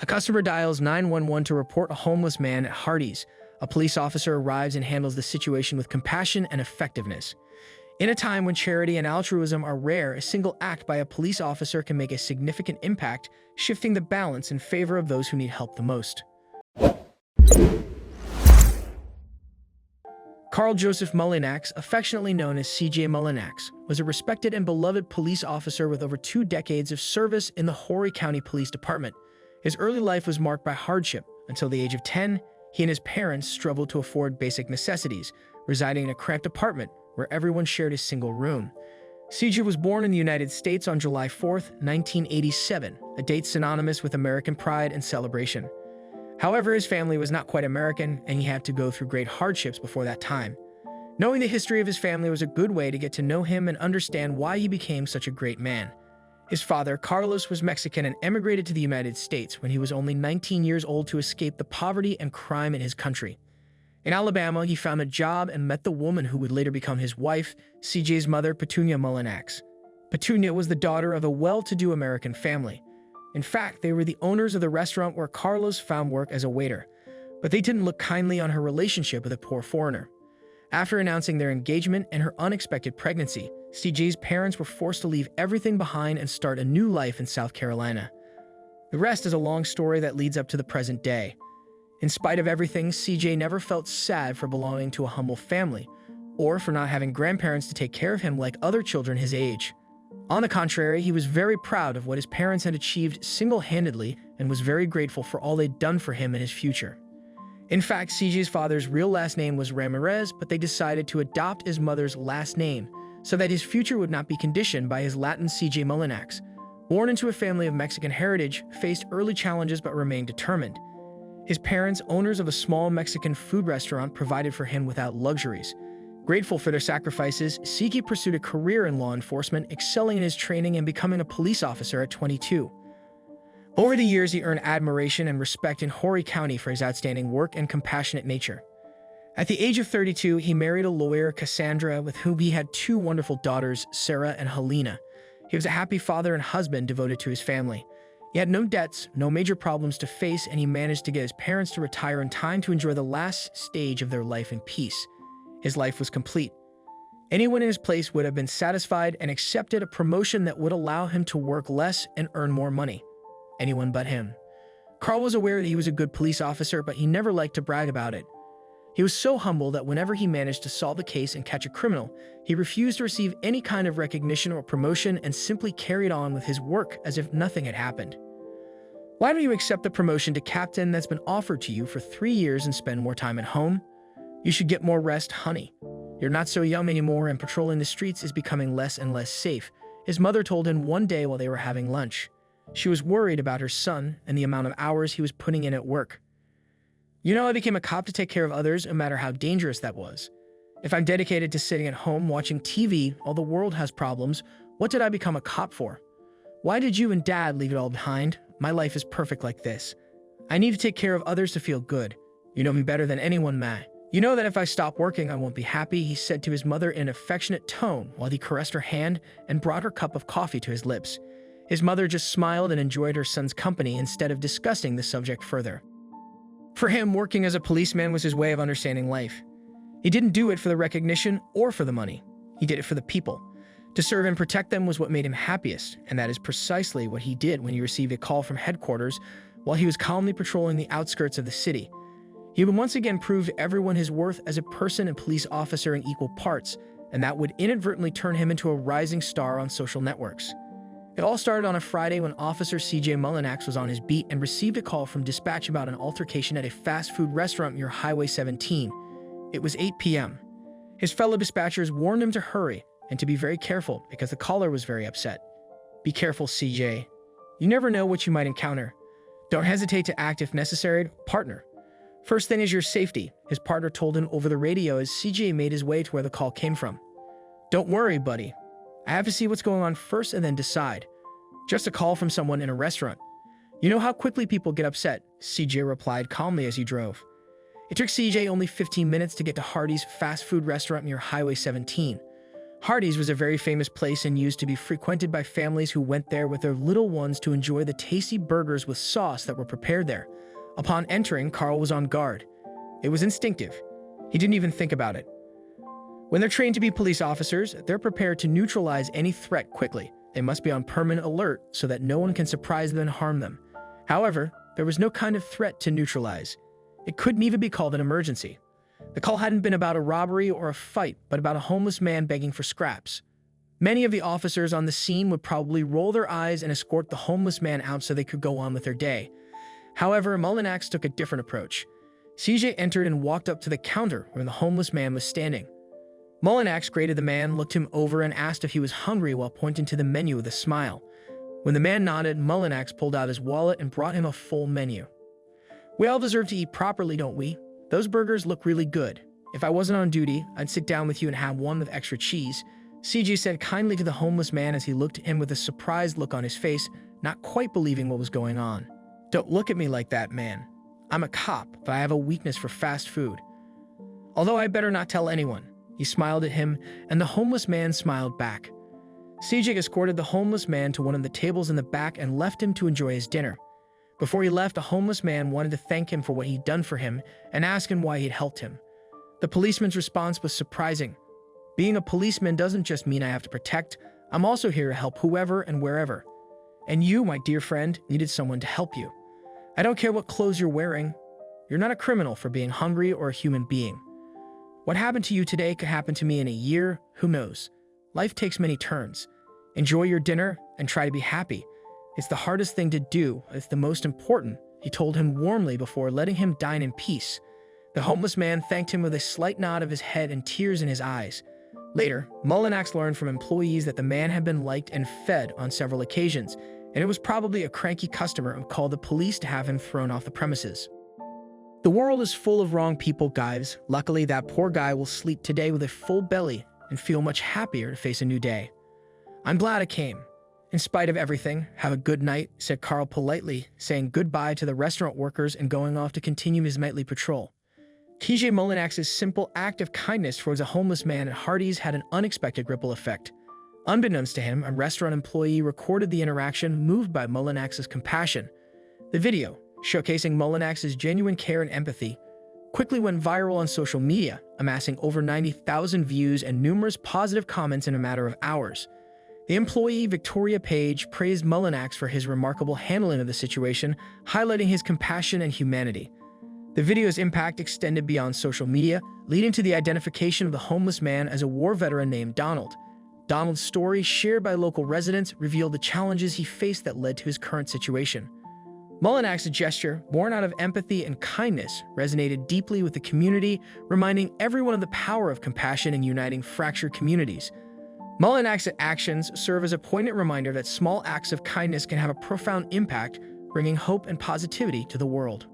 A customer dials 911 to report a homeless man at Hardee's. A police officer arrives and handles the situation with compassion and effectiveness. In a time when charity and altruism are rare, a single act by a police officer can make a significant impact, shifting the balance in favor of those who need help the most. Carl Joseph Mullinax, affectionately known as CJ Mullinax, was a respected and beloved police officer with over 2 decades of service in the Horry County Police Department. His early life was marked by hardship. Until the age of 10, he and his parents struggled to afford basic necessities, residing in a cramped apartment where everyone shared a single room. CJ was born in the United States on July 4, 1987, a date synonymous with American pride and celebration. However, his family was not quite American, and he had to go through great hardships before that time. Knowing the history of his family was a good way to get to know him and understand why he became such a great man. His father, Carlos, was Mexican and emigrated to the United States when he was only 19 years old to escape the poverty and crime in his country. In Alabama, he found a job and met the woman who would later become his wife, CJ's mother, Petunia Mullinax. Petunia was the daughter of a well-to-do American family. In fact, they were the owners of the restaurant where Carlos found work as a waiter, but they didn't look kindly on her relationship with a poor foreigner. After announcing their engagement and her unexpected pregnancy, CJ's parents were forced to leave everything behind and start a new life in South Carolina. The rest is a long story that leads up to the present day. In spite of everything, CJ never felt sad for belonging to a humble family, or for not having grandparents to take care of him like other children his age. On the contrary, he was very proud of what his parents had achieved single-handedly and was very grateful for all they'd done for him and his future. In fact, CJ's father's real last name was Ramirez, but they decided to adopt his mother's last name so that his future would not be conditioned by his Latin CJ Mullinax. Born into a family of Mexican heritage, faced early challenges but remained determined. His parents, owners of a small Mexican food restaurant, provided for him without luxuries. Grateful for their sacrifices, CJ pursued a career in law enforcement, excelling in his training and becoming a police officer at 22. Over the years, he earned admiration and respect in Horry County for his outstanding work and compassionate nature. At the age of 32, he married a lawyer, Cassandra, with whom he had 2 wonderful daughters, Sarah and Helena. He was a happy father and husband devoted to his family. He had no debts, no major problems to face, and he managed to get his parents to retire in time to enjoy the last stage of their life in peace. His life was complete. Anyone in his place would have been satisfied and accepted a promotion that would allow him to work less and earn more money. Anyone but him. Carl was aware that he was a good police officer, but he never liked to brag about it. He was so humble that whenever he managed to solve a case and catch a criminal, he refused to receive any kind of recognition or promotion and simply carried on with his work as if nothing had happened. Why don't you accept the promotion to captain that's been offered to you for 3 years and spend more time at home? You should get more rest, honey. You're not so young anymore, and patrolling the streets is becoming less and less safe, his mother told him one day while they were having lunch. She was worried about her son and the amount of hours he was putting in at work. You know, I became a cop to take care of others, no matter how dangerous that was. If I'm dedicated to sitting at home watching TV while the world has problems, what did I become a cop for? Why did you and Dad leave it all behind? My life is perfect like this. I need to take care of others to feel good. You know me better than anyone, Ma. You know that if I stop working, I won't be happy, he said to his mother in an affectionate tone while he caressed her hand and brought her cup of coffee to his lips. His mother just smiled and enjoyed her son's company instead of discussing the subject further. For him, working as a policeman was his way of understanding life. He didn't do it for the recognition or for the money. He did it for the people. To serve and protect them was what made him happiest, and that is precisely what he did when he received a call from headquarters while he was calmly patrolling the outskirts of the city. He would once again prove to everyone his worth as a person and police officer in equal parts, and that would inadvertently turn him into a rising star on social networks. It all started on a Friday when Officer CJ Mullinax was on his beat and received a call from dispatch about an altercation at a fast food restaurant near Highway 17. It was 8 p.m. His fellow dispatchers warned him to hurry and to be very careful because the caller was very upset. Be careful, CJ. You never know what you might encounter. Don't hesitate to act if necessary, partner. First thing is your safety, his partner told him over the radio as CJ made his way to where the call came from. Don't worry, buddy. I have to see what's going on first and then decide. Just a call from someone in a restaurant. You know how quickly people get upset, CJ replied calmly as he drove. It took CJ only 15 minutes to get to Hardee's fast food restaurant near Highway 17. Hardee's was a very famous place and used to be frequented by families who went there with their little ones to enjoy the tasty burgers with sauce that were prepared there. Upon entering, Carl was on guard. It was instinctive. He didn't even think about it. When they're trained to be police officers, they're prepared to neutralize any threat quickly. They must be on permanent alert so that no one can surprise them and harm them. However, there was no kind of threat to neutralize. It couldn't even be called an emergency. The call hadn't been about a robbery or a fight, but about a homeless man begging for scraps. Many of the officers on the scene would probably roll their eyes and escort the homeless man out so they could go on with their day. However, Mullinax took a different approach. CJ entered and walked up to the counter where the homeless man was standing. Mullinax greeted the man, looked him over, and asked if he was hungry while pointing to the menu with a smile. When the man nodded, Mullinax pulled out his wallet and brought him a full menu. "We all deserve to eat properly, don't we? Those burgers look really good. If I wasn't on duty, I'd sit down with you and have one with extra cheese," CJ said kindly to the homeless man as he looked at him with a surprised look on his face, not quite believing what was going on. "Don't look at me like that, man. I'm a cop, but I have a weakness for fast food. Although I better not tell anyone." He smiled at him, and the homeless man smiled back. CJ escorted the homeless man to one of the tables in the back and left him to enjoy his dinner. Before he left, the homeless man wanted to thank him for what he'd done for him and ask him why he'd helped him. The policeman's response was surprising. "Being a policeman doesn't just mean I have to protect. I'm also here to help whoever and wherever. And you, my dear friend, needed someone to help you. I don't care what clothes you're wearing. You're not a criminal for being hungry or a human being. What happened to you today could happen to me in a year, who knows? Life takes many turns. Enjoy your dinner and try to be happy. It's the hardest thing to do, it's the most important," he told him warmly before letting him dine in peace. The homeless man thanked him with a slight nod of his head and tears in his eyes. Later, Mullinax learned from employees that the man had been liked and fed on several occasions, and it was probably a cranky customer who called the police to have him thrown off the premises. The world is full of wrong people, guys. Luckily, that poor guy will sleep today with a full belly and feel much happier to face a new day. "I'm glad I came. In spite of everything, have a good night," said Carl politely, saying goodbye to the restaurant workers and going off to continue his nightly patrol. CJ Mullinax's simple act of kindness towards a homeless man at Hardee's had an unexpected ripple effect. Unbeknownst to him, a restaurant employee recorded the interaction, moved by Mullinax's compassion. The video, showcasing Mullinax's genuine care and empathy, quickly went viral on social media, amassing over 90,000 views and numerous positive comments in a matter of hours. The employee, Victoria Page, praised Mullinax for his remarkable handling of the situation, highlighting his compassion and humanity. The video's impact extended beyond social media, leading to the identification of the homeless man as a war veteran named Donald. Donald's story, shared by local residents, revealed the challenges he faced that led to his current situation. Mullinax's gesture, born out of empathy and kindness, resonated deeply with the community, reminding everyone of the power of compassion in uniting fractured communities. Mullinax's actions serve as a poignant reminder that small acts of kindness can have a profound impact, bringing hope and positivity to the world.